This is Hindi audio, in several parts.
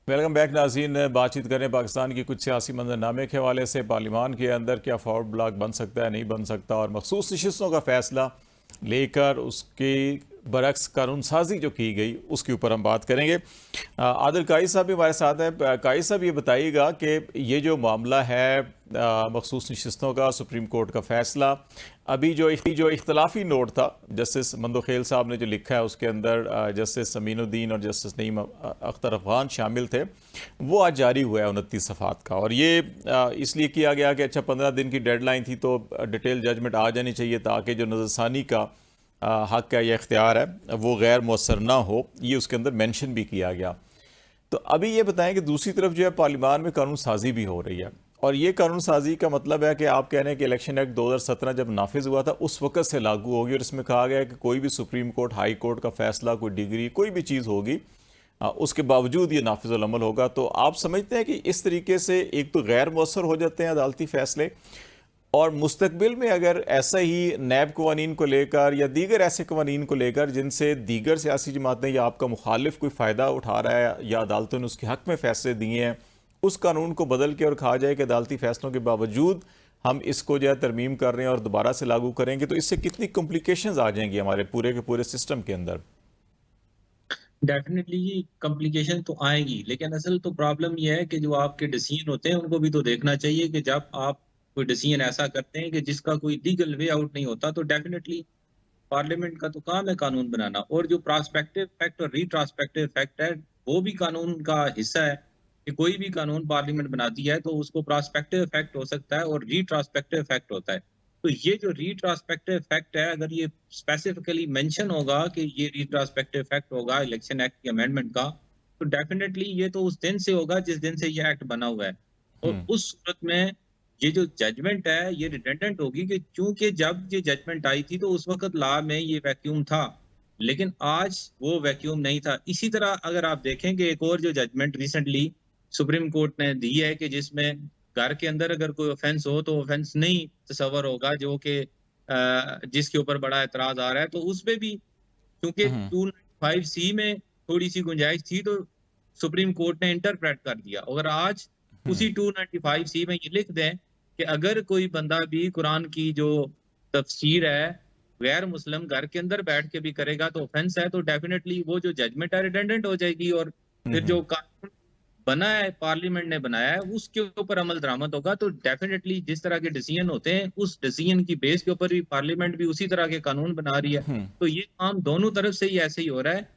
वेलकम बैक नाज़रीन। बातचीत करें पाकिस्तान की कुछ सियासी मंजरनामे के हवाले से। पार्लियामान के अंदर क्या फॉरवर्ड ब्लॉक बन सकता है, नहीं बन सकता, और मखसूस नशिस्तों का फैसला लेकर उसकी बरक्स कानून साजी जो की गई उसके ऊपर हम बात करेंगे। आदिल काई साहब भी हमारे साथ हैं। काई साहब, ये बताइएगा कि ये जो मामला है मखसूस नशिस्तों का, सुप्रीम कोर्ट का फैसला, अभी जो इख्तलाफी नोट था जस्टिस मंदोखेल साहब ने जो लिखा है उसके अंदर जस्टिस समीनुद्दीन और जस्टिस नईम अख्तर अफगान शामिल थे, वो आज जारी हुआ है 29 सफ़ात का। और ये इसलिए किया गया कि अच्छा 15 दिन की डेडलाइन थी तो डिटेल जजमेंट आ जानी चाहिए ताकि जो नज़रसानी का हक है या इख्तियार है वो गैर मौसर ना हो, ये उसके अंदर मेंशन भी किया गया। तो अभी ये बताएं कि दूसरी तरफ जो है पार्लियामान में कानून साजी भी हो रही है, और ये कानून साजी का मतलब है कि आप कह रहे हैं कि इलेक्शन एक्ट 2017 जब नाफिज हुआ था उस वक्त से लागू होगी, और इसमें कहा गया है कि कोई भी सुप्रीम कोर्ट, हाई कोर्ट का फैसला, कोई डिग्री, कोई भी चीज़ होगी उसके बावजूद ये नाफिजुल अमल होगा। तो आप समझते हैं कि इस तरीके से एक तो गैर मौसर हो जाते हैं अदालती फैसले, और मुस्तकबिल में अगर ऐसा ही नैब कवानीन को लेकर या दीगर ऐसे कवानीन को लेकर जिनसे दीगर सियासी जमातें या आपका मुखालिफ कोई फ़ायदा उठा रहा है या अदालतों ने उसके हक़ में फ़ैसले दिए हैं, उस कानून को बदल के और कहा जाए कि अदालती फ़ैसलों के बावजूद हम इसको जो है तरमीम कर रहे हैं और दोबारा से लागू करेंगे, तो इससे कितनी कॉम्प्लिकेशंस आ जाएंगी हमारे पूरे के पूरे सिस्टम के अंदर? डेफिनेटली ये कॉम्प्लिकेशन तो आएगी, लेकिन असल तो प्रॉब्लम ये है कि जो आपके डिसीजन होते हैं उनको भी तो देखना चाहिए कि जब आप कोई डिसीजन ऐसा करते हैं कि जिसका कोई लीगल वे आउट नहीं होता, तो डेफिनेटली पार्लियामेंट का तो काम है कानून बनाना। और जो प्रोस्पेक्टिव फैक्ट और रिट्रोस्पेक्टिव फैक्ट है, वो भी कानून का हिस्सा है कि कोई भी कानून पार्लियामेंट बनाती है तो उसको प्रोस्पेक्टिव फैक्ट हो सकता है और रिट्रोस्पेक्टिव फैक्ट होता है। तो ये जो रिट्रोस्पेक्टिव फैक्ट है, अगर ये स्पेसिफिकली मेंशन होगा कि ये रिट्रोस्पेक्टिव फैक्ट होगा इलेक्शन एक्ट की अमेंडमेंट का, तो डेफिनेटली ये तो उस दिन से होगा जिस दिन से ये एक्ट बना हुआ है। और हम्म। उस सूरत में ये जो जजमेंट है ये रिडंडेंट होगी कि क्योंकि जब ये जजमेंट आई थी तो उस वक्त लॉ में ये वैक्यूम था, लेकिन आज वो वैक्यूम नहीं था। इसी तरह अगर आप देखेंगे एक और जो जजमेंट रिसेंटली सुप्रीम कोर्ट ने दी है कि जिसमें घर के अंदर अगर कोई ऑफेंस हो तो ऑफेंस नहीं तस्वर होगा, जो कि जिसके ऊपर बड़ा एतराज आ रहा है, तो उसपे भी क्योंकि हम्म। 295 सी में थोड़ी सी गुंजाइश थी तो सुप्रीम कोर्ट ने इंटरप्रेट कर दिया। अगर आज हम्म। उसी 295 सी में ये लिख दें कि अगर कोई बंदा भी कुरान की जो तफसीर है गैर मुस्लिम घर के अंदर बैठ के भी करेगा तो ऑफेंस है, तो डेफिनेटली वो जो जजमेंट है रिडंडेंट हो जाएगी। और फिर हम्म। जो कानून बना है, पार्लियामेंट ने बनाया है, उसके ऊपर अमल दरामद होगा। तो डेफिनेटली जिस तरह के डिसीजन होते हैं उस डिसीजन की बेस के ऊपर भी पार्लियामेंट भी उसी तरह के कानून बना रही है। हम्म। तो ये काम दोनों तरफ से ही ऐसे ही हो रहा है।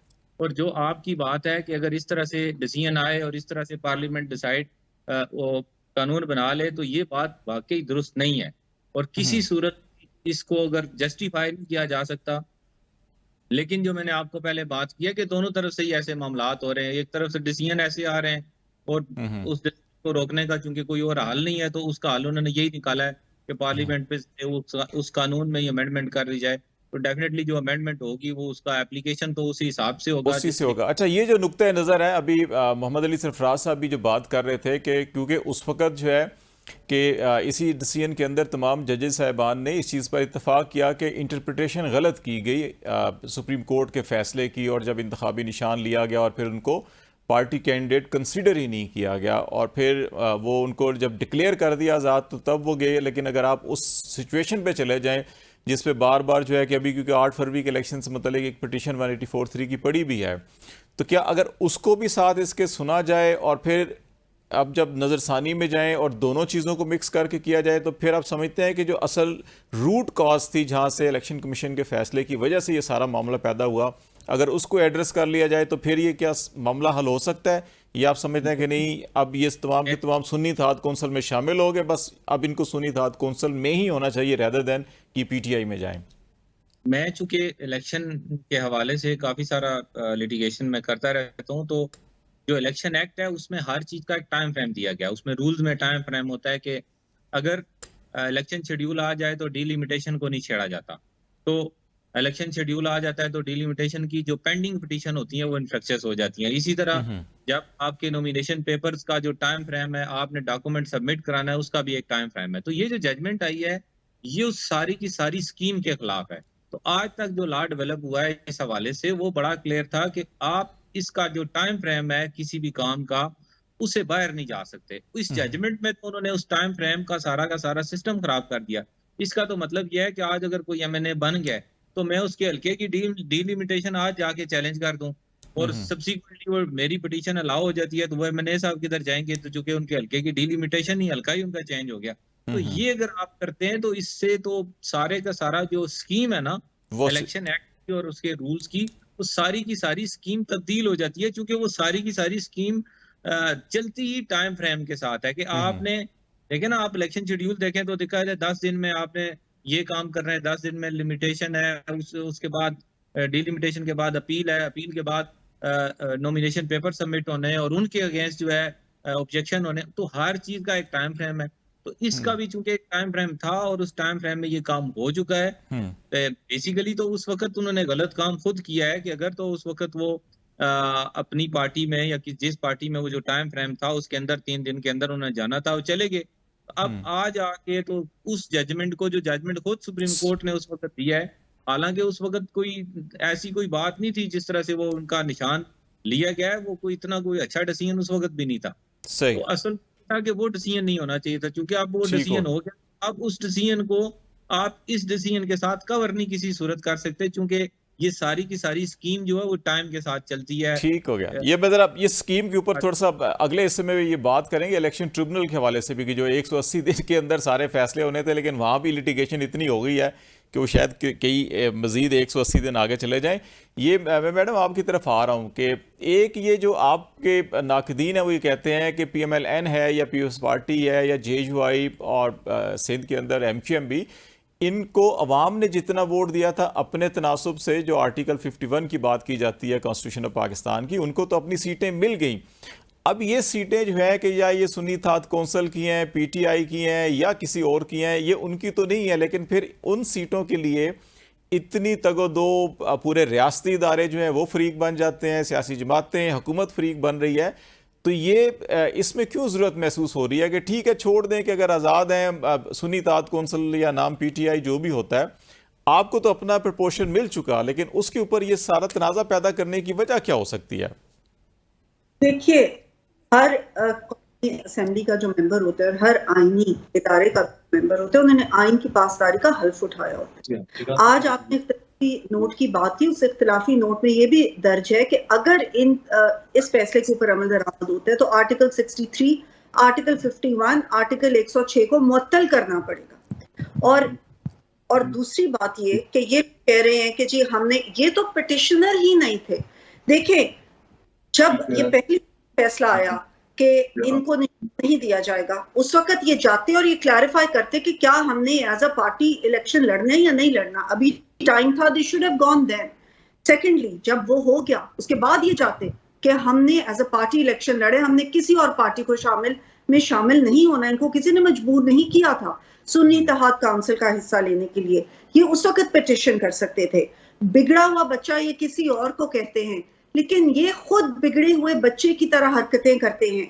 और जो आपकी बात है कि अगर इस तरह से डिसीजन आए और इस तरह से पार्लियामेंट डिसाइड वो कानून बना ले, तो ये बात वाकई दुरुस्त नहीं है और किसी हम्म। सूरत इसको अगर जस्टिफाई नहीं किया जा सकता। लेकिन जो मैंने आपको पहले बात की है कि दोनों तरफ से ही ऐसे मामलात हो रहे हैं, एक तरफ से डिसीजन ऐसे आ रहे हैं और हम्म। उस डिसीजन को रोकने का चूंकि कोई और हल नहीं है, तो उसका हल उन्होंने यही निकाला है कि हम्म। पार्लियामेंट पे से उस कानून में ही अमेंडमेंट कर दी जाए। तो डेफिनेटली जो अमेंडमेंट होगी वो उसका एप्लीकेशन तो उसी हिसाब से होगा उसी जिस से तरीके। होगा। अच्छा, ये जो नुक्ता नज़र है अभी मोहम्मद अली सरफराज साहब भी जो बात कर रहे थे कि क्योंकि उस वक़्त जो है कि इसी डिसीजन के अंदर तमाम जजेस साहिबान ने इस चीज़ पर इत्तफाक किया कि इंटरप्रिटेशन गलत की गई सुप्रीम कोर्ट के फैसले की, और जब इंतखाबी निशान लिया गया और फिर उनको पार्टी कैंडिडेट कंसीडर ही नहीं किया गया, और फिर वो उनको जब डिक्लेयर कर दिया आज़ाद तो तब वो गए। लेकिन अगर आप उस सिचुएशन पे चले जाएं जिस पे बार बार जो है कि अभी क्योंकि 8 फरवरी के इलेक्शन से मतलब एक पिटीशन 184(3) की पड़ी भी है, तो क्या अगर उसको भी साथ इसके सुना जाए और फिर अब जब नज़रसानी में जाएं और दोनों चीज़ों को मिक्स करके किया जाए, तो फिर आप समझते हैं कि जो असल रूट कॉज थी जहां से इलेक्शन कमीशन के फैसले की वजह से ये सारा मामला पैदा हुआ, अगर उसको एड्रेस कर लिया जाए तो फिर ये क्या मामला हल हो सकता है, या आप समझते हैं कि नहीं, अब ये तमाम के तमाम सुन्नी इत्तेहाद कौंसिल में शामिल हो गए, बस अब इनको सुन्नी इत्तेहाद कौंसिल में ही होना चाहिए रेदर देन कि पीटीआई में जाएं? मैं चूंकि इलेक्शन के हवाले से काफी सारा लिटिगेशन में करता रहता हूँ, तो जो इलेक्शन एक्ट है उसमें हर चीज का एक टाइम फ्रेम दिया गया। उसमें रूल्स में टाइम फ्रेम होता है कि अगर इलेक्शन शेड्यूल आ जाए तो डीलिमिटेशन को नहीं छेड़ा जाता। तो इलेक्शन शेड्यूल आ जाता है तो डीलिमिटेशन की जो पेंडिंग पिटीशन होती है वो इन्फ्रक्शस हो जाती हैं। इसी तरह हम्म। जब आपके नॉमिनेशन पेपर्स का जो टाइम फ्रेम है, आपने डॉक्यूमेंट सबमिट कराना है, उसका भी एक टाइम फ्रेम है। तो ये जो जजमेंट आई है ये उस सारी की सारी स्कीम के खिलाफ है। तो आज तक जो लॉ डेवलप हुआ है इस हवाले से वो बड़ा क्लियर था कि आप इसका जो टाइम फ्रेम है किसी भी काम का, उससे बाहर नहीं जा सकते। इस जजमेंट में तो उन्होंने उस टाइम फ्रेम का सारा सिस्टम खराब कर दिया। इसका तो मतलब यह है कि आज अगर कोई एमएनए बन गया तो मैं उसके हल्के की डीलिमिटेशन आज जाके चैलेंज कर दूं और सब्सिक्वेंटली वो मेरी पिटीशन अलाउ हो जाती है तो वो एमएनए साहब किधर जाएंगे, तो चूंकि उनके हल्के की डीलिमिटेशन ही हल्का ही उनका चेंज हो गया। तो ये अगर आप करते हैं तो इससे तो सारे का सारा जो स्कीम है ना वो इलेक्शन एक्ट की और उसके रूल्स की, वो सारी की सारी स्कीम तब्दील हो जाती है, क्योंकि वो सारी की सारी स्कीम चलती ही टाइम फ्रेम के साथ है कि आपने देखें ना, आप इलेक्शन शेड्यूल देखें तो दिखा है 10 दिन में आपने ये काम करना है, 10 दिन में लिमिटेशन है, उसके बाद डिलिमिटेशन के बाद अपील है, अपील के बाद नॉमिनेशन पेपर सबमिट होने हैं और उनके अगेंस्ट जो है ऑब्जेक्शन होने, तो हर चीज का एक टाइम फ्रेम है। तो इसका भी चूंकि एक टाइम फ्रेम था और उस टाइम फ्रेम में ये काम हो चुका है, बेसिकली तो उस वक्त उन्होंने गलत काम खुद किया है कि अगर तो उस वक्त वो अपनी पार्टी में या जिस पार्टी में वो जो टाइम फ्रेम था उसके अंदर 3 दिन के अंदर उन्हें जाना था, वो चले गए। अब आज आके तो उस जजमेंट को, जो जजमेंट खुद सुप्रीम कोर्ट ने उस वक्त दिया है, हालांकि उस वक्त कोई ऐसी कोई बात नहीं थी जिस तरह से वो उनका निशान लिया गया है, वो कोई इतना कोई अच्छा डिसीजन उस वक्त भी नहीं था। सही तो असल था कि वो डिसीजन नहीं होना चाहिए था, क्योंकि अब वो ठीक डिसीजन हो गया। अब उस डिसीजन को आप इस डिसीजन के साथ कवर नहीं किसी सूरत कर सकते, क्योंकि ये सारी की सारी स्कीम जो है वो टाइम के साथ चलती है। ठीक हो गया। ये मैं जरा ये स्कीम के ऊपर थोड़ा सा अगले हिस्से में भी ये बात करेंगे इलेक्शन ट्रिब्यूनल के हवाले से भी, कि जो 180 दिन के अंदर सारे फैसले होने थे, लेकिन वहाँ भी लिटिगेशन इतनी हो गई है कि वो शायद कई मज़ीद 180 दिन आगे चले जाएं। ये मैं मैडम आपकी तरफ आ रहा हूँ कि एक ये जो आपके नाकदीन है वो ये कहते हैं कि PMLN है या पीपल्स पार्टी है या JUI और सिंध के अंदर MQM भी, इनको अवाम ने जितना वोट दिया था अपने तनासुब से, जो आर्टिकल 51 की बात की जाती है कॉन्स्टिट्यूशन ऑफ पाकिस्तान की, उनको तो अपनी सीटें मिल गई। अब ये सीटें जो है कि या ये सुन्नी थात कौंसल की हैं, PTI की हैं या किसी और की हैं, ये उनकी तो नहीं है, लेकिन फिर उन सीटों के लिए इतनी तगो-दो पूरे रियासती इदारे जो हैं वो फरीक बन जाते हैं, सियासी जमातें, हुकूमत फरीक बन रही है। तो ये इसमें क्यों ज़रूरत महसूस हो रही है कि ठीक है छोड़ दें कि अगर आज़ाद हैं सुन्नी तात कौंसल या नाम PTI जो भी होता है, आपको तो अपना प्रपोर्शन मिल चुका, लेकिन उसके ऊपर ये सारा तनाज़ा पैदा करने की वजह क्या हो सकती है? देखिए, हर असेंबली का जो मेंबर होता है, हर आईनी इदारे का मेंबर होता है, उन्होंने आइन की पासदारी का हल्फ उठाया होता है। आज आपने नोट की बात की, उस इख्तिलाफी नोट में ये भी दर्ज है कि अगर इस फैसले के ऊपर अमल दरामद होता है तो आर्टिकल 63, आर्टिकल 51, आर्टिकल 106 को मुअत्तल करना पड़ेगा। और दूसरी बात ये कह रहे हैं कि जी हमने, ये तो पिटिशनर ही नहीं थे। देखें, जब ये पहली फैसला आया कि इनको नहीं दिया जाएगा, उस वक्त ये जाते और ये क्लैरिफाई करते कि क्या हमने एज अ पार्टी इलेक्शन लड़ना है या नहीं लड़ना, अभी टाइम था, they should have gone then. Secondly, जब वो हो गया उसके बाद ये जाते कि हमने एज अ पार्टी इलेक्शन लड़े, हमने किसी और पार्टी को शामिल नहीं होना, इनको किसी ने मजबूर नहीं किया था सुन्नी इत्तेहाद काउंसिल का हिस्सा लेने के लिए। ये उस वक्त पिटिशन कर सकते थे। बिगड़ा हुआ बच्चा ये किसी और को कहते हैं, लेकिन ये खुद बिगड़े हुए बच्चे की तरह हरकतें करते हैं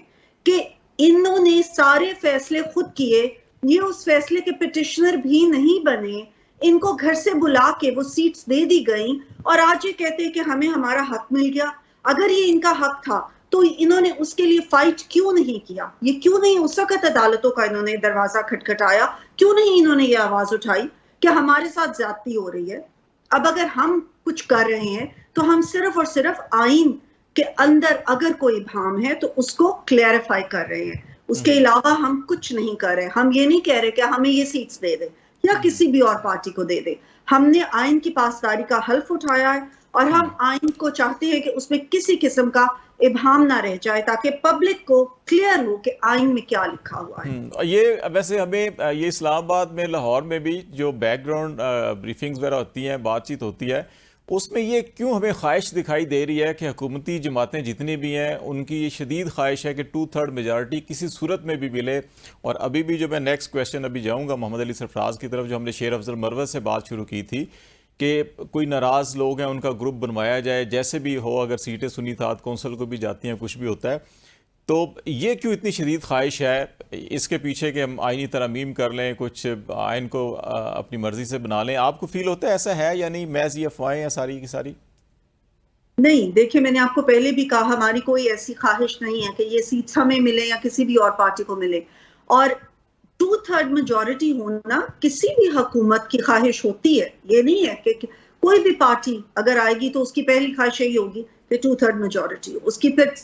कि इन्होंने सारे फैसले खुद किए, ये उस फैसले के पिटिशनर भी नहीं बने, इनको घर से बुला के वो सीट्स दे दी गई और आज ये कहते हैं कि हमें हमारा हक मिल गया। अगर ये इनका हक था तो इन्होंने उसके लिए फाइट क्यों नहीं किया? ये क्यों नहीं उस वक्त अदालतों का इन्होंने दरवाजा खटखटाया? क्यों नहीं इन्होंने ये आवाज उठाई कि हमारे साथ ज्यादती हो रही है? अब अगर हम कुछ कर रहे हैं तो हम सिर्फ और सिर्फ आइन के अंदर अगर कोई भाम है तो उसको क्लैरिफाई कर रहे हैं, उसके अलावा हम कुछ नहीं कर रहे। हम ये नहीं कह रहे कि हमें ये सीट्स दे दे या किसी भी और पार्टी को दे दे। हमने आइन की पासदारी का हल्फ उठाया है और हम आइन को चाहते हैं कि उसमें किसी किस्म का इबाम ना रह जाए, ताकि पब्लिक को क्लियर हो कि आइन में क्या लिखा हुआ है। ये वैसे हमें ये इस्लामाबाद में, लाहौर में भी जो बैकग्राउंड ब्रीफिंग्स वगैरह होती हैं, बातचीत होती है, उसमें ये क्यों हमें ख्वाहिश दिखाई दे रही है कि हुकूमती जमातें जितनी भी हैं उनकी ये शदीद ख्वाहिश है कि 2/3 मेजॉरिटी किसी सूरत में भी मिले। और अभी भी जो मैं नेक्स्ट क्वेश्चन अभी जाऊँगा मोहम्मद अली सरफराज की तरफ, जो हमने शेर अफजल मरवत से बात शुरू की थी कि कोई नाराज़ लोग हैं उनका ग्रुप बनवाया जाए, जैसे भी हो, अगर सीटें सुन्नी इत्तेहाद कौंसिल को भी जाती हैं, कुछ भी होता है, तो ये क्यों इतनी शदीद ख्वाहिश है इसके पीछे कि हम आइनी तरमीम कर लें, कुछ आइन को अपनी मर्ज़ी से बना लें? आपको फील होता है ऐसा है या नहीं, महज़ ये अफवाहें हैं सारी की सारी? नहीं, देखिए मैंने आपको पहले भी कहा हमारी कोई ऐसी ख्वाहिश नहीं है कि ये सीट्स हमें मिले या किसी भी और पार्टी को मिले, और 2/3 मेजॉरिटी होना किसी भी हुकूमत की ख्वाहिश होती है। ये नहीं है कि कोई भी पार्टी अगर आएगी तो उसकी पहली ख्वाहिश यही होगी कि 2/3 मेजॉरिटी हो, उसकी फिर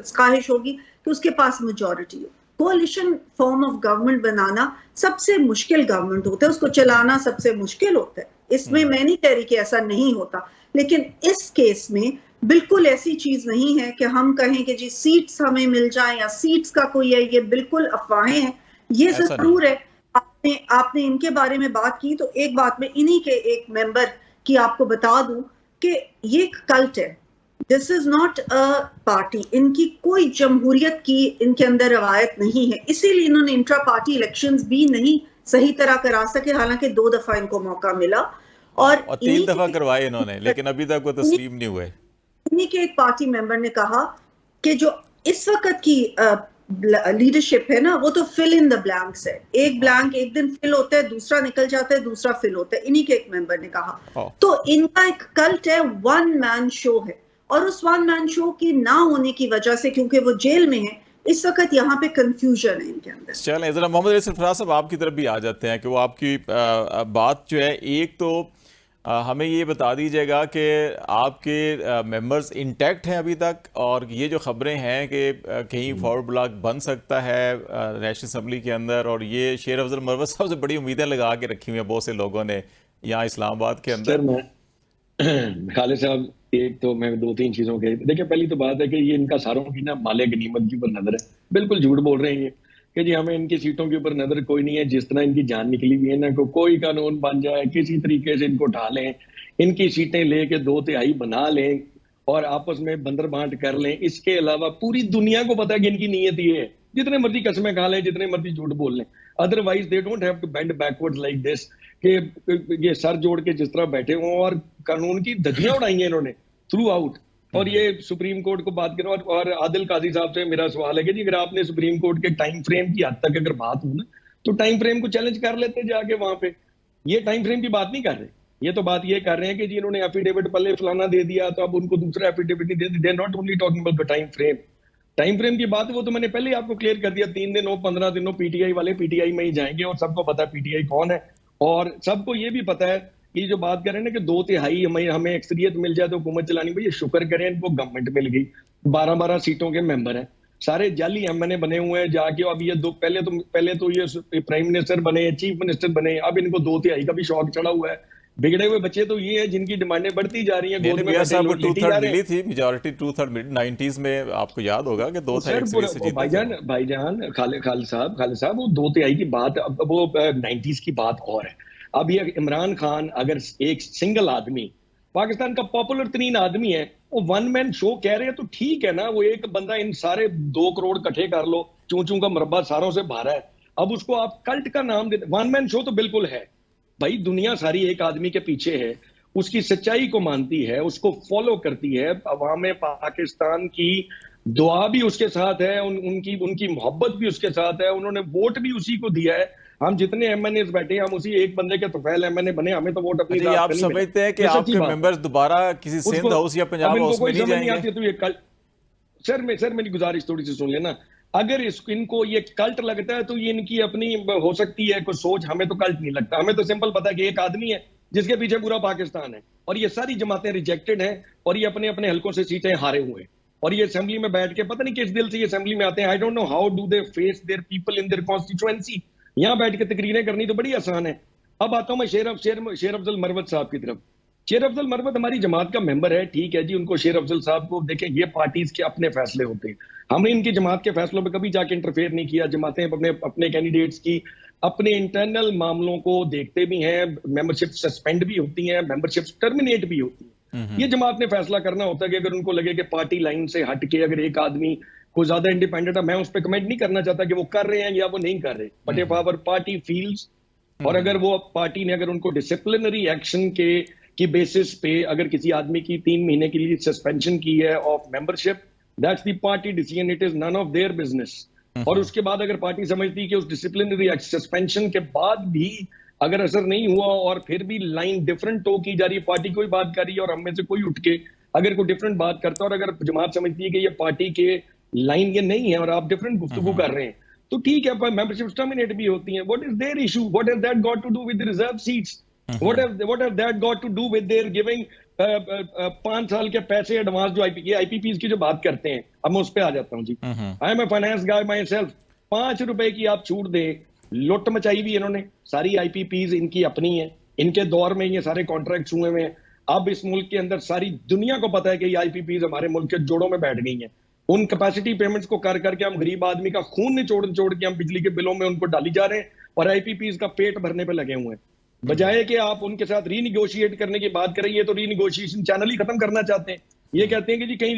ख्वाहिश होगी कि उसके पास मेजॉरिटी हो। कोalition फॉर्म ऑफ गवर्नमेंट बनाना सबसे मुश्किल गवर्नमेंट होता है, उसको चलाना सबसे मुश्किल होता है। इसमें मैं नहीं कह रही कि ऐसा नहीं होता, लेकिन इस केस में बिल्कुल ऐसी चीज नहीं है कि हम कहें कि जी सीट्स हमें मिल जाए या सीट्स का कोई है, ये बिल्कुल अफवाहें हैं। ये जरूर है, आपने इनके बारे में बात की तो एक बात में इन्हीं के एक मेंबर की आपको बता दूं कि ये एक कल्ट है, this is not a party. इनकी कोई जमहूरियत की इनके अंदर रवायत नहीं है, इसीलिए इन्होंने इंट्रा पार्टी इलेक्शंस भी नहीं सही तरह करा सके, हालांकि 2 दफा इनको मौका मिला और 3 दफा करवाए इन्होंने, लेकिन अभी तक वो तस्लीम नहीं हुए। इन्हीं के एक पार्टी मेंबर ने कहा कि जो इस वक्त की लीडरशिप है ना, वो तो फिल इन द ब्लैंक्स है। एक ब्लैंक एक दिन फिल होता है, दूसरा निकल जाता है, दूसरा फिल होता है। इन्हीं के एक मेंबर ने कहा। तो इनका एक कल्ट है, वन मैन शो है, और उस वन मैन शो की ना होने की वजह से, क्योंकि वो जेल में है इस वक्त, यहाँ पे कंफ्यूजन है इनके अंदर। चलें जरा मोहम्मद अली सरफराज साहब आपकी तरफ भी आ जाते हैं कि वो आपकी बात जो है, एक तो हमें ये बता दीजिएगा कि आपके मेंबर्स इंटैक्ट हैं अभी तक, और ये जो खबरें हैं कि कहीं फॉरवर्ड ब्लॉक बन सकता है नेशनल असम्बली के अंदर, और ये शेर अफजल मरवत साहब से बड़ी उम्मीदें लगा के रखी हुई हैं बहुत से लोगों ने यहाँ इस्लामाबाद के अंदर। खालिद साहब, एक तो मैं 2-3 चीजों के, देखिए पहली तो बात है कि ये इनका सारों की ना माले गनीमत के ऊपर नजर है। बिल्कुल झूठ बोल रहे हैं ये कि जी हमें इनकी सीटों के ऊपर नजर कोई नहीं है। जिस तरह इनकी जान निकली हुई है ना, कोई कानून बन जाए, किसी तरीके से इनको उठा लें, इनकी सीटें लेके 2/3 बना लें और आपस में बंदर बांट कर लें, इसके अलावा पूरी दुनिया को पता है कि इनकी नीयत ये है। जितने मर्जी कस्में खा लें, जितने मर्जी झूठ बोल लें, otherwise they don't have to bend backward like this, कि ये सर जोड़ के जिस तरह बैठे हों और कानून की धज्जियां उड़ाई हैं इन्होंने थ्रू आउट। और ये सुप्रीम कोर्ट को बात करो, और आदिल काजी साहब से मेरा सवाल है कि जी अगर आपने सुप्रीम कोर्ट के टाइम फ्रेम की हद तक अगर बात हो ना, तो टाइम फ्रेम को चैलेंज कर लेते जाके वहां पे। ये टाइम फ्रेम की बात नहीं कर रहे, ये तो बात ये कर रहे हैं कि जी इन्होंने एफिडेविट पहले फलाना दे दिया तो अब उनको दूसरा एफिडेविट नहीं दे दी। They not only talking about the time frame. Time frame की बात वो तो मैंने पहले आपको क्लियर कर दिया, 3 दिन हो 15 दिन हो, पीटीआई वाले पीटीआई में ही जाएंगे, और सबको पता है पीटीआई कौन है, और सबको ये भी पता है कि जो बात कर रहे हैं ना कि 2/3 हमें अक्सरियत मिल जाए तो हुकूमत चलानी, भाई ये शुक्र करें इनको गवर्नमेंट मिल गई। 12-12 सीटों के मेंबर हैं, सारे जाली एमएनए बने हुए हैं जाके। अब ये पहले तो ये प्राइम मिनिस्टर बने, चीफ मिनिस्टर बने, अब इनको 2/3 का भी शौक चढ़ा हुआ है। बिगड़े हुए बच्चे तो ये है जिनकी डिमांडें बढ़ती जा रही हैं। मिली थी मेजॉरिटी 2/3 मिड-90s में, आपको याद होगा कि 2/3 से जीते। भाईजान खालिद साहब वो 2/3 की बात, अब वो 90s की बात और है। अब ये इमरान खान अगर एक सिंगल आदमी, पाकिस्तान का पॉपुलर तरीन आदमी है, वो वन मैन शो कह रहे हैं तो ठीक है ना। वो एक बंदा इन सारे 2 करोड़ इकट्ठे कर लो, चूं का मुरब्बा सारों से भारा है, अब उसको आप कल्ट का नाम देते। वन मैन शो तो बिल्कुल है भाई, दुनिया सारी एक आदमी के पीछे है, उसकी सच्चाई को मानती है, उसको फॉलो करती है। अवाम पाकिस्तान की दुआ भी उसके साथ है, उनकी मोहब्बत भी उसके साथ है, उन्होंने वोट भी उसी को दिया है। हम जितने एमएनए बैठे हम उसी एक बंदे के तोफैल एमएनए बने, हमें तो वोट अपनी। आप समझते हैं कि आपके मेंबर्स दोबारा किसी सिंध हाउस या पंजाब हाउस में नहीं जाएंगे? तो ये सर मेरी गुजारिश थोड़ी सी सुन लेना। अगर इनको ये कल्ट लगता है तो ये इनकी अपनी हो सकती है कुछ सोच, हमें तो कल्ट नहीं लगता। हमें तो सिंपल पता है कि एक आदमी है जिसके पीछे पूरा पाकिस्तान है, और ये सारी जमातें रिजेक्टेड हैं, और ये अपने अपने हलकों से सीटें हारे हुए हैं, और ये असेंबली में बैठ के पता नहीं किस दिल से ये असेंबली में आते हैं। I don't know how do they face their people in their constituency. यहाँ बैठ के तकरीरें करनी तो बड़ी आसान है। अब आता हूं मैं शेर अफजल मरवत साहब की तरफ। शेर अफजल मरवत हमारी जमात का मेंबर है, ठीक है जी, उनको शेर अफजल साहब को देखें, ये पार्टीज के अपने फैसले होते हैं, हमने इनकी जमात के फैसलों पे कभी जाके इंटरफेयर नहीं किया। जमातें अपने कैंडिडेट्स की अपने इंटरनल मामलों को देखते भी हैं, मेंबरशिप सस्पेंड भी होती है, मेंबरशिप टर्मिनेट भी होती है। ये जमात ने फैसला करना होता है कि अगर उनको लगे कि पार्टी लाइन से हट के अगर एक आदमी कोई ज्यादा इंडिपेंडेंट है, मैं उस पर कमेंट नहीं करना चाहता कि वो कर रहे हैं या वो नहीं कर रहे, but if our party feels, और अगर वो पार्टी ने अगर उनको डिसिप्लिनरी एक्शन की बेसिस पे अगर किसी आदमी की 3 महीने के लिए सस्पेंशन की है of membership, that's the party decision, it is none of their business. और उसके बाद अगर पार्टी समझती है कि उस डिसिप्लिनरी सस्पेंशन के बाद भी अगर असर नहीं हुआ और फिर भी लाइन डिफरेंट टो की जा रही है, पार्टी कोई बात कर रही है और हम में से कोई उठ के अगर कोई डिफरेंट बात करता है और अगर जमात समझती है कि ये पार्टी के लाइन ये नहीं है और आप डिफरेंट गुफ्तगू कर रहे हैं, तो ठीक है, पर मेंबरशिप टर्मिनेट भी होती है. What is their issue? What has that got to do with reserve seats? What have that got to do with their giving 5 साल के पैसे एडवांस जो आईपीपीज की जो बात करते हैं? अब मैं उस पे आ जाता हूँ जी. I am a finance guy my self. 5 रुपए की आप छूट दे, लुट मचाई भी इन्होंने. सारी आईपीपीज इनकी अपनी है, इनके दौर में ये सारे कॉन्ट्रैक्ट हुए हुए हैं. अब इस मुल्क के अंदर सारी दुनिया को पता है कि ये आईपीपीज हमारे मुल्क के जोड़ों में बैठ गई हैं. उन कैपेसिटी पेमेंट्स को कर करके हम गरीब आदमी का खून निचोड़ के हम बिजली के बिलों में उनको डाली जा रहे हैं और आईपीपीज का पेट भरने पे लगे हुए हैं. बजाय कि आप उनके साथ रीनिगोशिएट करने की बात करें, ये तो रीनिगोशिएशन चैनल ही खत्म करना चाहते हैं. ये कहते हैं कि जी कहीं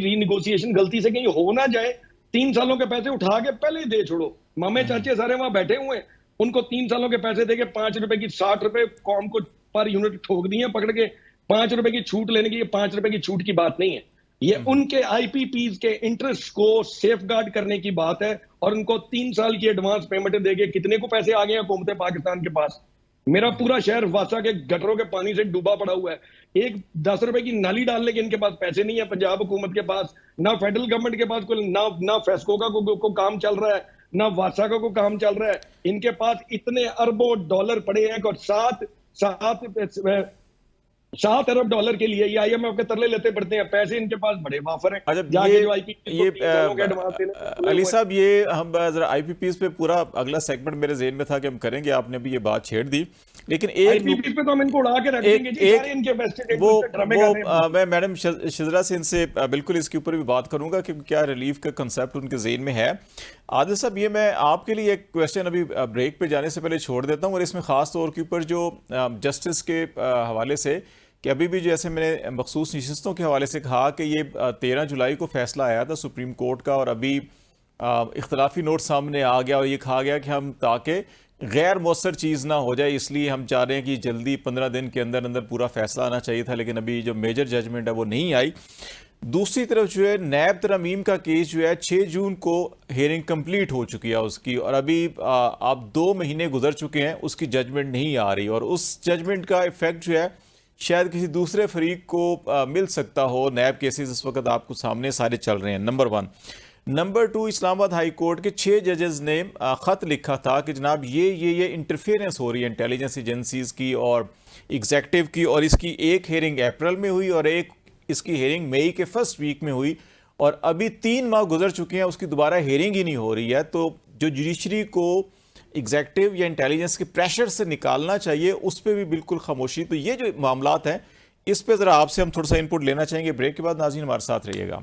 रीनिगोशिएशन गलती से कहीं हो ना जाए, 3 सालों के पैसे उठा के पहले ही दे छोड़ो. मामे चाचे सारे वहां बैठे हुए हैं, उनको 3 सालों के पैसे देके 5 रुपए की 60 रुपए कौम को पर यूनिट ठोक दिए पकड़ के. 5 रुपए की छूट लेने की, 5 रुपए की छूट की बात नहीं है. ये उनके आईपीपीज के इंटरेस्ट को सेफगार्ड करने की बात है. और उनको 3 साल की एडवांस पेमेंट देके कितने को पैसे आ गए हैं हुकूमत पाकिस्तान के पास? मेरा पूरा शहर वासा के गटरों के पानी से डूबा पड़ा हुआ है. एक 10 रुपए की नाली डालने के इनके पास पैसे नहीं है. पंजाब हुकूमत के पास ना फेडरल गवर्नमेंट के पास कोई ना फेस्को का को काम चल रहा है, ना वासा का को काम चल रहा है. इनके पास इतने अरबों डॉलर पड़े हैं और 7 अरब डॉलर के लिए ये आईएमएफ के तरले लेते पड़ते हैं. पैसे इनके पास बड़े वाफर हैं. अली साहब, ये हम जरा आईपीपीज पे पूरा अगला सेगमेंट मेरे जेहन में था कि हम करेंगे, आपने भी ये बात छेड़ दी. लेकिन आईपीपीज पे तो हम इनको उड़ा के रख देंगे जी, सारे इनके वेस्टेड वो मैं मैडम शिजरा से इनसे बिल्कुल इसके ऊपर भी बात करूंगा कि क्या रिलीफ का कंसेप्ट उनके जेहन में है. आदिल साहब, ये मैं आपके लिए एक क्वेश्चन अभी ब्रेक पे जाने से पहले छोड़ देता हूँ, और इसमें खास तौर के ऊपर जो जस्टिस के हवाले से कि अभी भी जैसे मैंने मखसूस नशिस्तों के हवाले से कहा कि ये 13 जुलाई को फैसला आया था सुप्रीम कोर्ट का, और अभी इख्तलाफी नोट सामने आ गया और ये कहा गया कि हम ताकि गैर मौसर चीज़ ना हो जाए इसलिए हम चाह रहे हैं कि जल्दी 15 दिन के अंदर अंदर पूरा फैसला आना चाहिए था, लेकिन अभी जो मेजर जजमेंट है वो नहीं आई. दूसरी तरफ जो है नैब तरमीम का केस जो है 6 जून को हियरिंग कंप्लीट हो चुकी है उसकी, और अभी आप 2 महीने गुजर चुके हैं, उसकी जजमेंट नहीं आ रही, और उस जजमेंट का इफेक्ट जो है शायद किसी दूसरे फरीक को मिल सकता हो. नैब केसेस इस वक्त आपको सामने सारे चल रहे हैं, number 1. Number 2, Islamabad high court के 6 जजेस ने ख़त लिखा था कि जनाब ये इंटरफेरेंस हो रही है इंटेलिजेंस एजेंसीज की और एग्जेक्टिव की, और इसकी एक हेयरिंग अप्रैल में हुई और एक इसकी हेयरिंग मई के फर्स्ट वीक में हुई, और अभी 3 माह गुजर चुके हैं, उसकी दोबारा हेयरिंग ही नहीं हो रही है. तो जो जुडिशरी को एग्जेक्टिव या इंटेलिजेंस के प्रेशर से निकालना चाहिए, उस पर भी बिल्कुल खामोशी. तो ये जो मामलात हैं, इस पे ज़रा आपसे हम थोड़ा सा इनपुट लेना चाहेंगे. ब्रेक के बाद नाज़रीन हमारे साथ रहिएगा.